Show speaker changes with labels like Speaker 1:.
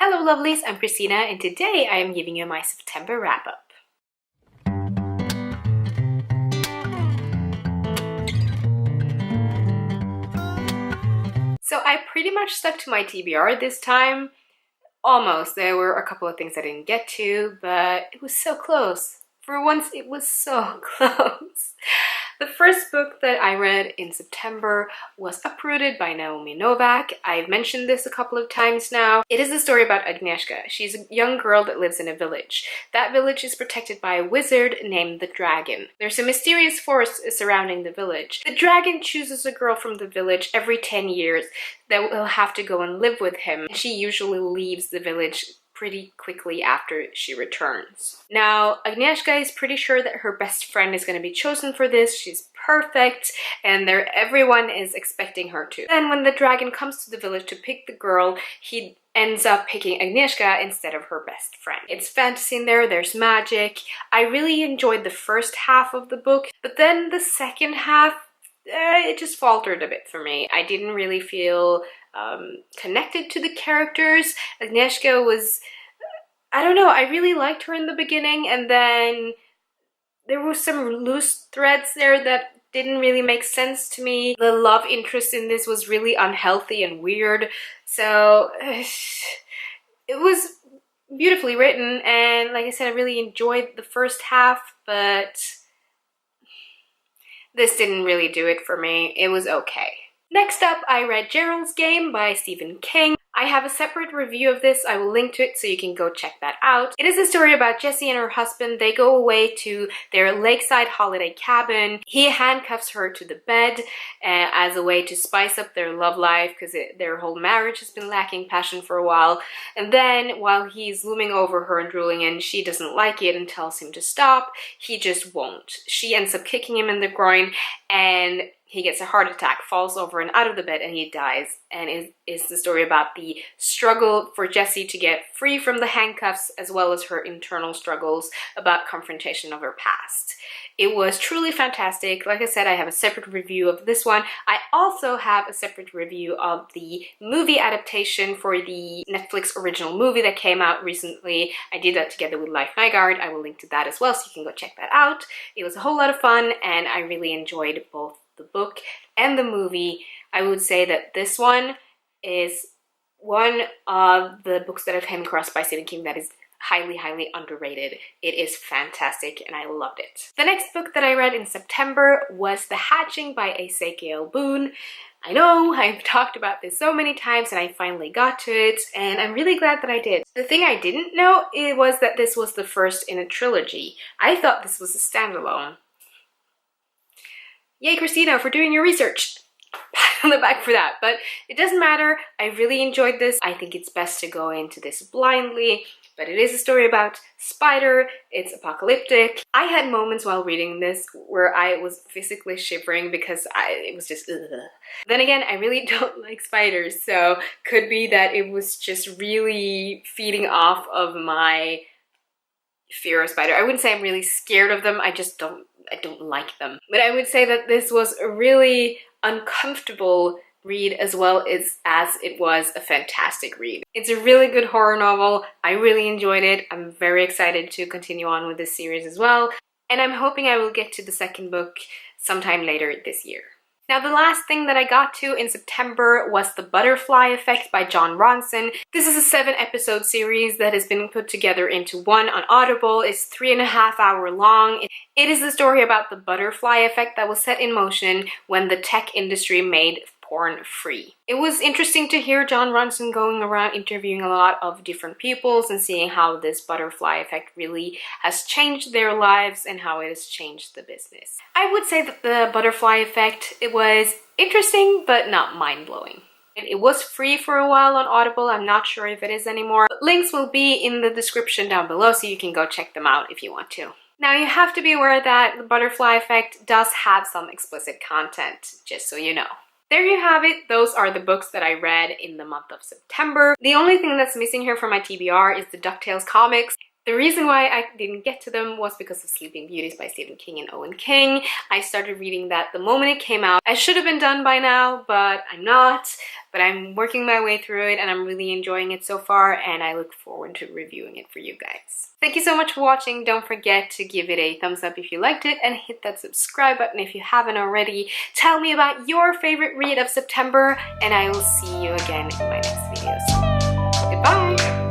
Speaker 1: Hello lovelies, I'm Christina and today I am giving you my September wrap-up. So I pretty much stuck to my TBR this time. Almost. There were a couple of things I didn't get to, but it was so close. For once, it was so close. The first book that I read in September was Uprooted by Naomi Novik. I've mentioned this a couple of times now. It is a story about Agnieszka. She's a young girl that lives in a village. That village is protected by a wizard named the Dragon. There's a mysterious force surrounding the village. The dragon chooses a girl from the village every 10 years that will have to go and live with him. She usually leaves the village pretty quickly after she returns. Now, Agnieszka is pretty sure that her best friend is going to be chosen for this. She's perfect, and everyone is expecting her to. Then when the dragon comes to the village to pick the girl, he ends up picking Agnieszka instead of her best friend. It's fantasy in there, there's magic. I really enjoyed the first half of the book, but then the second half, it just faltered a bit for me. I didn't really feel connected to the characters. Agnieszka was, I don't know, I really liked her in the beginning, and then there were some loose threads there that didn't really make sense to me. The love interest in this was really unhealthy and weird, so it was beautifully written, and like I said, I really enjoyed the first half, but this didn't really do it for me. It was okay. Next up, I read Gerald's Game by Stephen King. I have a separate review of this. I will link to it so you can go check that out. It is a story about Jessie and her husband. They go away to their lakeside holiday cabin. He handcuffs her to the bed as a way to spice up their love life because their whole marriage has been lacking passion for a while. And then while he's looming over her and drooling and she doesn't like it and tells him to stop, he just won't. She ends up kicking him in the groin and he gets a heart attack, falls over and out of the bed, and he dies. And it is the story about the struggle for Jessie to get free from the handcuffs, as well as her internal struggles about confrontation of her past. It was truly fantastic. Like I said, I have a separate review of this one. I also have a separate review of the movie adaptation for the Netflix original movie that came out recently. I did that together with Life Nygaard. I will link to that as well, so you can go check that out. It was a whole lot of fun, and I really enjoyed both the book and the movie. I would say that this one is one of the books that I came across by Stephen King that is highly underrated. It is fantastic and I loved it. The next book that I read in September was The Hatching by Ezekiel Boone. I know I've talked about this so many times and I finally got to it, and I'm really glad that I did. The thing I didn't know was that this was the first in a trilogy. I thought this was a standalone. Yay, Christina, for doing your research. Pat on the back for that, but it doesn't matter. I really enjoyed this. I think it's best to go into this blindly, but it is a story about spider. It's apocalyptic. I had moments while reading this where I was physically shivering because it was just ugh. Then again, I really don't like spiders, so could be that it was just really feeding off of my fear of spider. I wouldn't say I'm really scared of them. I don't like them. But I would say that this was a really uncomfortable read as well as it was a fantastic read. It's a really good horror novel. I really enjoyed it. I'm very excited to continue on with this series as well. And I'm hoping I will get to the second book sometime later this year. Now, the last thing that I got to in September was The Butterfly Effect by Ronson. This is a 7-episode series that has been put together into one on Audible. It's 3.5 hours long. It is the story about the butterfly effect that was set in motion when the tech industry made porn free. It was interesting to hear Ronson going around interviewing a lot of different peoples and seeing how this butterfly effect really has changed their lives and how it has changed the business. I would say that the butterfly effect, it was interesting but not mind-blowing. It was free for a while on Audible. I'm not sure if it is anymore. But links will be in the description down below so you can go check them out if you want to. Now, you have to be aware that the butterfly effect does have some explicit content, just so you know. There you have it. Those are the books that I read in the month of September. The only thing that's missing here from my TBR is the DuckTales comics. The reason why I didn't get to them was because of Sleeping Beauties by Stephen King and Owen King. I started reading that the moment it came out. I should have been done by now, but I'm not. But I'm working my way through it and I'm really enjoying it so far, and I look forward to reviewing it for you guys. Thank you so much for watching. Don't forget to give it a thumbs up if you liked it and hit that subscribe button if you haven't already. Tell me about your favorite read of September and I will see you again in my next videos. Goodbye!